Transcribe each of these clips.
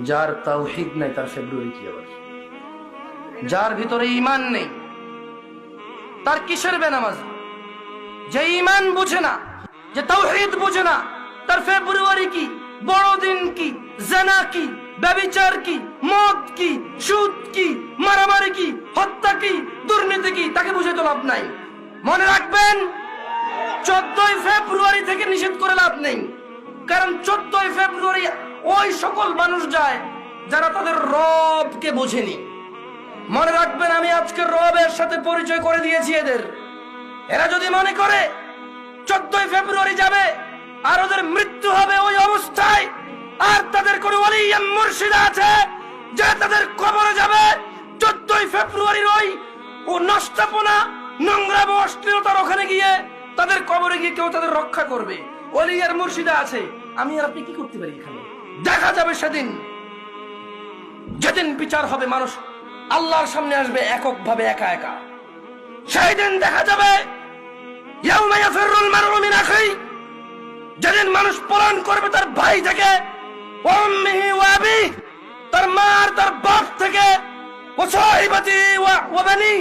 যার তাওহীদ নাই তার ফেব্রুয়ারি কি আবার? যার ভিতরে ঈমান নেই তার কিসের বেনামাজ? যে ঈমান বুঝে না, যে তাওহীদ বুঝে না, তার ফেব্রুয়ারি কি, বড়দিন কি, জিনা কি, ব্যভিচার কি, মদ কি, সুদ কি, মারামারি কি, হত্যা কি, দুর্নীতি কি, তাকে বুঝে তো লাভ নাই। মনে রাখবেন, 14ই ফেব্রুয়ারি থেকে নিষেধ করে লাভ নেই। কারণ 14ই ফেব্রুয়ারি ওই সকল মানুষ যায় যারা তাদের রবকে বোঝেনি। মনে রাখবেন, আমি আজকে রবের সাথে পরিচয় করে দিয়েছি এদের। এরা যদি মনে করে 14ই ফেব্রুয়ারি যাবে আর ওদের মৃত্যু হবে ওই অবস্থায়, আর তাদের কোন ওলি মুর্শিদ আছে যে তাদের কবরে যাবে 14ই ফেব্রুয়ারির ওই ও নষ্টপনা, নোংরা ও অশ্লীলতার ওখানে গিয়ে তাদের কবরে গিয়ে কেউ তাদের রক্ষা করবে, ওলি আর মুর্শিদা আছে, আমি আর আপনি কি করতে পারি? এখানে দেখা যাবে সেদিন, যেদিন বিচার হবে, মানুষ আল্লাহর সামনে আসবে এককভাবে, একা একা। সেই দিন দেখা যাবে ইয়াউমা ইয়াফিরুল মারউ মিন আখিহি, যেদিন মানুষ পলায়ন করবে তার ভাই থেকে, ওয়া উম্মিহি ওয়া আবিহি, তার মা আর তার বাপ থেকে, ওয়া সাহিবাতি ওয়া বানি,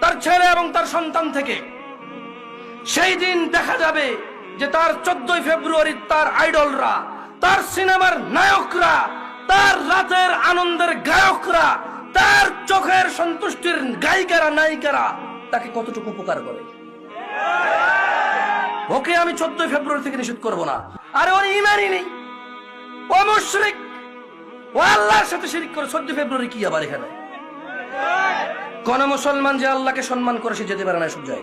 তার ছেলে এবং তার সন্তান থেকে। সেই দিন দেখা যাবে যে তার 14ই ফেব্রুয়ারি তার আইডলরা, তার সিনেমার নায়করা, তার রাতের আনন্দের গায়করা, তার চোখের সন্তুষ্টির গায়িকারা, নায়িকারা তাকে কতটুকু উপকার করে। ওকে আমি 14ই ফেব্রুয়ারি থেকে নিষেধ করব না। আরে ওর ঈমানই নেই, ও মুশরিক, ও আল্লাহর সাথে শিরক করে। 14 ফেব্রুয়ারি কি আবার এখানে? কোন মুসলমান যে আল্লাহকে সম্মান করে সে যেতে পারে না সব জায়গায়।